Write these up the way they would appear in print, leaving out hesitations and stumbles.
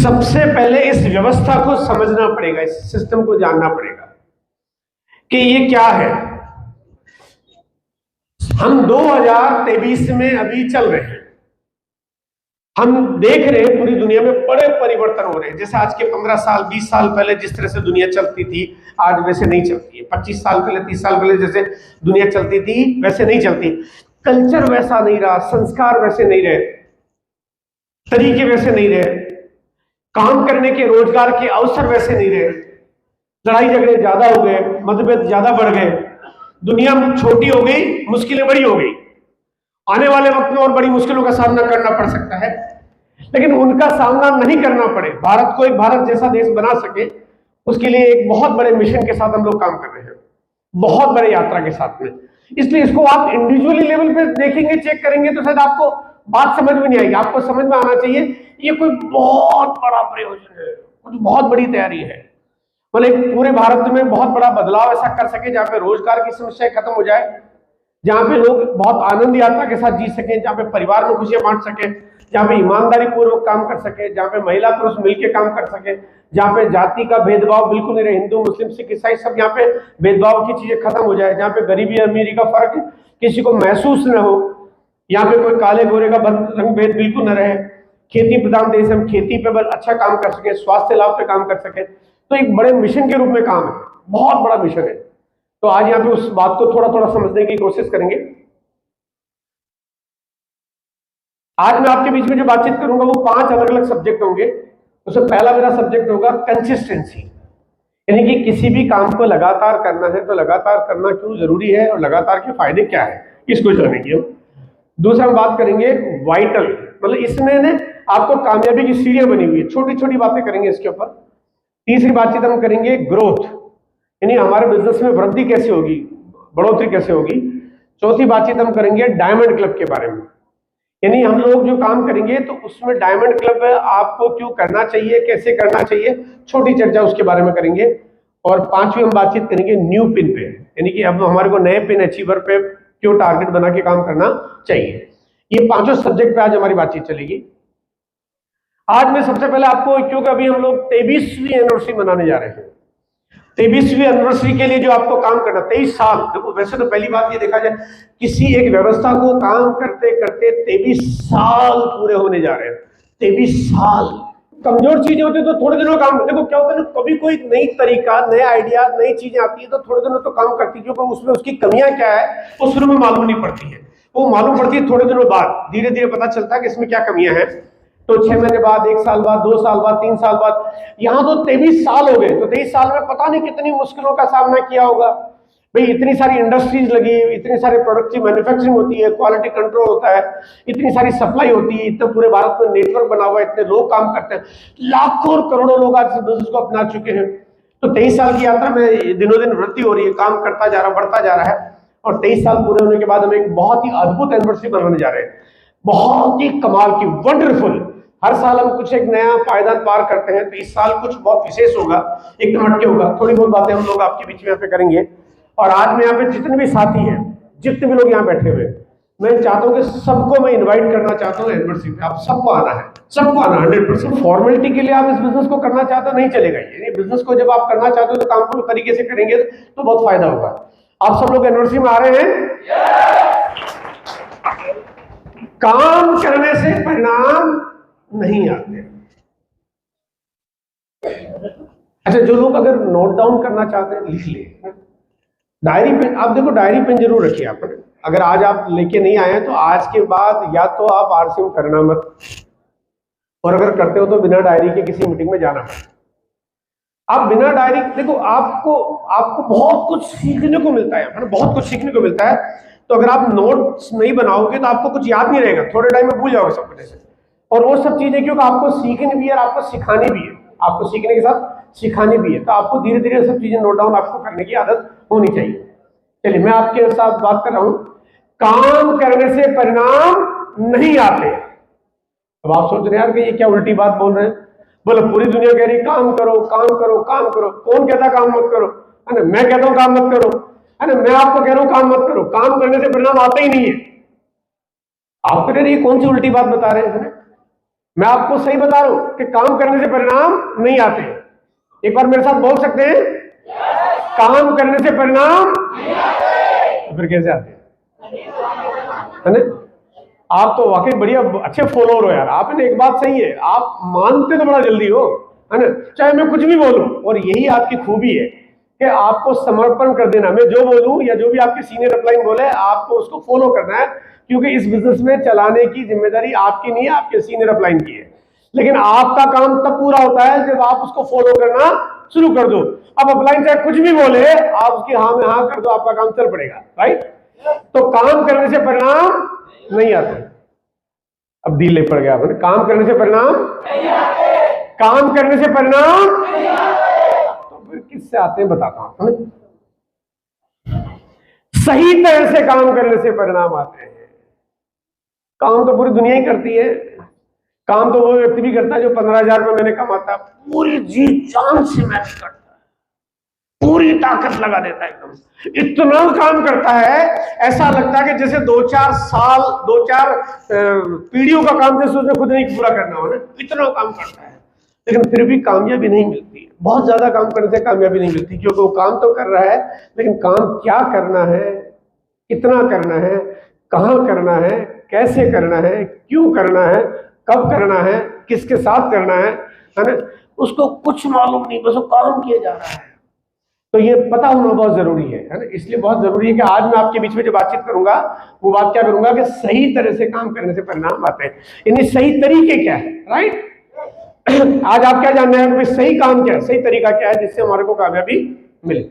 सबसे पहले इस व्यवस्था को समझना पड़ेगा, इस सिस्टम को जानना पड़ेगा कि ये क्या है। हम 2023 में अभी चल रहे हैं, हम देख रहे हैं पूरी दुनिया में बड़े परिवर्तन हो रहे हैं। जैसे आज के 15 साल 20 साल पहले जिस तरह से दुनिया चलती थी आज वैसे नहीं चलती है। 25 साल पहले 30 साल पहले जैसे दुनिया चलती थी वैसे नहीं चलती। कल्चर वैसा नहीं रहा, संस्कार वैसे नहीं रहे, तरीके वैसे नहीं रहे, काम करने के रोजगार के अवसर वैसे नहीं रहे, लड़ाई झगड़े ज्यादा हो गए, मतभेद ज्यादा बढ़ गए, दुनिया छोटी हो गई, मुश्किलें बड़ी हो गई। आने वाले वक्त में और बड़ी मुश्किलों का सामना करना पड़ सकता है, लेकिन उनका सामना नहीं करना पड़े, भारत को एक भारत जैसा देश बना सके, उसके लिए एक बहुत बड़े मिशन के साथ हम लोग काम कर रहे हैं, बहुत बड़े यात्रा के साथ में। इसलिए इसको आप इंडिविजुअली लेवल पे देखेंगे, चेक करेंगे तो शायद आपको बात समझ में नहीं आएगी। आपको समझ में आना चाहिए ये कोई बहुत बड़ा प्रयोजन है, कुछ बहुत बड़ी तैयारी है, मतलब पूरे भारत में बहुत बड़ा बदलाव ऐसा कर सके जहां पे रोजगार की समस्या खत्म हो जाए, जहां पे लोग बहुत आनंद यात्रा के साथ जी सके, जहां पे परिवार में खुशियां बांट सके, जहां पे ईमानदारी पूर्वक काम कर सके, जहां पे महिला पुरुष मिलकर काम कर सके, जहां पे जाति का भेदभाव बिल्कुल नहीं रहे, हिंदू मुस्लिम सिख ईसाई सब यहाँ पे भेदभाव की चीजें खत्म हो जाए, जहां पे गरीबी अमीरी का फर्क किसी को महसूस न हो, यहाँ पे कोई काले गोरे का रंग भेद बिल्कुल न रहे, खेती प्रधान देश, हम खेती पे बस अच्छा काम कर सके, स्वास्थ्य लाभ पे काम कर सके, तो एक बड़े मिशन के रूप में काम है, बहुत बड़ा मिशन है। तो आज यहाँ पे उस बात को थोड़ा थोड़ा समझने की कोशिश करेंगे। आज मैं आपके बीच में जो बातचीत करूंगा वो 5 अलग अलग सब्जेक्ट होंगे। उसमें पहला मेरा सब्जेक्ट होगा कंसिस्टेंसी, यानी कि किसी भी काम को लगातार करना है तो लगातार करना क्यों जरूरी है और लगातार के फायदे क्या है, इसको जानेंगे हम। दूसरा हम बात करेंगे वाइटल, मतलब इसमें ने आपको कामयाबी की सीढ़ियां बनी हुई है, छोटी छोटी बातें करेंगे इसके ऊपर। तीसरी बातचीत हम करेंगे ग्रोथ, यानी हमारे बिजनेस में वृद्धि कैसे होगी, बढ़ोतरी कैसे होगी। चौथी बातचीत हम करेंगे डायमंड क्लब के बारे में, यानी हम लोग जो काम करेंगे तो उसमें डायमंड क्लब आपको क्यों करना चाहिए, कैसे करना चाहिए, छोटी चर्चा उसके बारे में करेंगे। और पांचवी हम बातचीत करेंगे न्यू पिन पे, यानी कि अब हमारे को नए पिन अचीवर पे क्यों टारगेट बना के काम करना चाहिए। ये पांचों सब्जेक्ट पे आज हमारी बातचीत चलेगी। आज मैं सबसे पहले आपको, क्योंकि अभी हम लोग 23वीं एनिवर्सरी मनाने जा रहे हैं, 23वीं एनिवर्सरी के लिए जो आपको काम करना, 23 साल, देखो वैसे तो पहली बात ये देखा जाए किसी एक व्यवस्था को काम करते करते 23 साल पूरे होने जा रहे हैं। 23 साल, कमजोर चीजें होती तो थोड़े दिनों काम, देखो क्या होता है ना, कभी कोई नई तरीका, नया आइडिया, नई चीजें आती है तो थोड़े दिनों तो काम करती है, क्योंकि उसमें उसकी कमियां क्या है वो शुरू में मालूम नहीं पड़ती है, वो मालूम पड़ती है थोड़े दिनों बाद, धीरे धीरे पता चलता है कि इसमें क्या कमियां हैं। तो 6 महीने बाद, 1 साल बाद, 2 साल बाद, 3 साल बाद, यहाँ तो 23 साल हो गए। तो 23 साल में पता नहीं कितनी मुश्किलों का सामना किया होगा भाई। इतनी सारी इंडस्ट्रीज लगी, इतनी सारी प्रोडक्ट की मैन्युफैक्चरिंग होती है, क्वालिटी कंट्रोल होता है, इतनी सारी सप्लाई होती है, इतने पूरे भारत में नेटवर्क बना हुआ है, इतने लोग काम करते हैं, लाखों और करोड़ों लोग आज इस बिजनेस को अपना चुके हैं। तो 23 साल की यात्रा में दिनों दिन वृद्धि हो रही है, काम करता जा रहा, बढ़ता जा रहा है। और 23 साल पूरे होने के बाद हम एक बहुत ही अद्भुत एनिवर्सरी मनाने जा रहे हैं, बहुत ही कमाल की, वंडरफुल। हर साल हम कुछ एक नया पायदान पार करते हैं, तो इस साल कुछ बहुत विशेष होगा, एकदम हटके होगा। थोड़ी बहुत बातें हम लोग आपके बीच में यहाँ पे करेंगे। और आज मैं यहाँ पे जितने भी साथी हैं, जितने भी लोग यहाँ बैठे हुए, मैं चाहता हूँ कि सबको मैं इनवाइट करना चाहता हूँ एनिवर्सरी पे। आप सबको आना है, सबको आना 100%। फॉर्मेलिटी के लिए आप इस बिजनेस को करना चाहते हो नहीं चलेगा, ये बिजनेस को जब आप करना चाहते हो तो काम पूरी तरीके से करेंगे तो बहुत फायदा होगा। आप सब लोग एनिवर्सरी में आ रहे हैं? काम करने से परिणाम नहीं आते। अच्छा, जो लोग अगर नोट डाउन करना चाहते हैं लिख ले, डायरी पेन, आप देखो डायरी पेन जरूर रखिए आपने। अगर आज आप लेके नहीं आए हैं तो आज के बाद या तो आप आरसीएम करना मत, और अगर करते हो तो बिना डायरी के किसी मीटिंग में जाना मत। आप बिना डायरी, देखो आपको बहुत कुछ सीखने को मिलता है, बहुत कुछ सीखने को मिलता है। तो अगर आप नोट्स नहीं बनाओगे तो आपको कुछ याद नहीं रहेगा, थोड़े टाइम में भूल जाओगे सब कुछ ऐसे। और वो सब चीजें क्योंकि आपको सीखनी भी है और आपको सिखानी भी है, आपको सीखने के साथ सिखानी भी है, तो आपको धीरे धीरे सब चीजें नोट डाउन आपको करने की आदत होनी चाहिए। चलिए, मैं आपके साथ बात कर रहा हूं, काम करने से परिणाम नहीं आते। अब आप सोच रहे हैं यार कि ये क्या उल्टी बात बोल रहे हैं, बोले पूरी दुनिया कह रही काम करो काम करो काम करो, कौन कहता काम मत करो, है ना? मैं कहता हूं काम मत करो, है ना? मैं आपको कह रहा हूं काम मत करो, काम करने से परिणाम आते ही नहीं है। आप कह रहे हैं कौन सी उल्टी बात बता रहे हैं, मैं आपको सही बता रहा हूं कि काम करने से परिणाम नहीं आते। एक बार मेरे साथ बोल सकते हैं, काम करने से परिणाम नहीं आते। तो फिर कैसे आते है ना? आप तो वाकई बढ़िया अच्छे फॉलोअर हो यार। आपने एक बात सही है, आप मानते तो बड़ा जल्दी हो, है ना? चाहे मैं कुछ भी बोलूं, और यही आपकी खूबी है कि आपको समर्पण कर देना। मैं जो बोलूं या जो भी आपके सीनियर अपलाइन बोले, आपको उसको फॉलो करना है, क्योंकि इस बिजनेस में चलाने की जिम्मेदारी आपकी नहीं है, आपके सीनियर अपलाइन की है। लेकिन आपका काम तब पूरा होता है जब आप उसको फॉलो करना शुरू कर दो। अब अपलाइन चाहे कुछ भी बोले, आप उसकी हाँ में हाँ कर दो, आपका काम चल पड़ेगा, राइट? तो काम करने से परिणाम नहीं आते। अब डीले पड़ गया, काम करने से परिणाम नहीं आते। काम करने से परिणाम नहीं आते। तो फिर किससे आते हैं बताता हूं। सही तरह से काम करने से परिणाम आते हैं। काम तो पूरी दुनिया ही करती है। काम तो वो व्यक्ति भी करता है जो 15,000 रुपये महीने कमाता है, पूरी जी जान से मेहनत करता है, पूरी ताकत लगा देता है, एकदम इतना काम करता है, ऐसा लगता है कि जैसे 2-4 साल 2-4 पीढ़ियों का काम जैसे उसने खुद नहीं पूरा करना हो ना, इतना काम करता है। लेकिन फिर भी कामयाबी नहीं मिलती। बहुत ज्यादा काम करने से कामयाबी नहीं मिलती, क्योंकि वो काम तो कर रहा है, लेकिन काम क्या करना है, कितना करना है, कहां करना है, कैसे करना है, क्यों करना है, कब करना है, किसके साथ करना है ना, उसको कुछ मालूम नहीं, बस वो काम किया जा रहा है। तो ये पता होना बहुत जरूरी है ना? इसलिए बहुत जरूरी है कि आज मैं आपके बीच में जो बातचीत करूंगा, वो बात क्या करूंगा कि सही तरह से काम करने से परिणाम आते हैं। इन्हें सही तरीके क्या है, राइट? आज आप क्या जानना है कि सही काम क्या है, सही तरीका क्या है जिससे हमारे को कामयाबी मिले।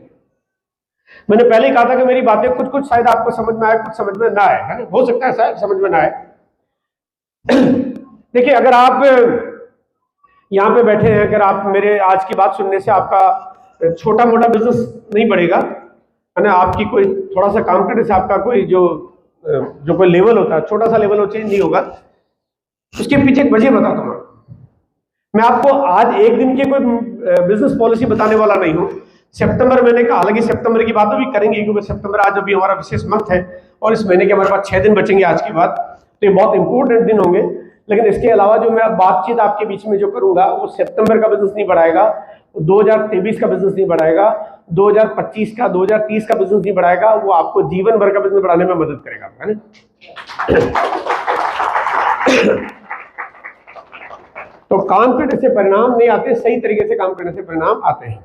मैंने पहले ही कहा था कि मेरी बातें कुछ कुछ शायद आपको समझ में आए, कुछ समझ में ना आए, है ना? हो सकता है शायद समझ में ना आए। देखिए, अगर आप यहां पे बैठे हैं, अगर आप मेरे आज की बात सुनने से आपका छोटा मोटा बिजनेस नहीं बढ़ेगा, है ना, आपकी कोई थोड़ा सा काम करने से आपका कोई जो कोई लेवल होता है, छोटा सा लेवल वो चेंज नहीं होगा। उसके पीछे एक वजह बताता हूं। मैं आपको आज एक दिन की कोई बिजनेस पॉलिसी बताने वाला नहीं हूं। सितंबर महीने का, हालांकि सितंबर की बात भी करेंगे, क्योंकि सितंबर आज अभी हमारा विशेष मंथ है और इस महीने के हमारे पास 6 दिन बचेंगे आज के बाद, तो ये बहुत इंपॉर्टेंट दिन होंगे। लेकिन इसके अलावा जो मैं बातचीत आपके बीच में जो करूंगा, वो सितंबर का बिजनेस नहीं बढ़ाएगा, 2023 का बिजनेस नहीं बढ़ाएगा, 2025 का 2030 का बिजनेस नहीं बढ़ाएगा, वो आपको जीवन भर का बिजनेस बढ़ाने में मदद करेगा, है ना? तो काम करने से परिणाम नहीं आते, सही तरीके से काम करने से परिणाम आते हैं।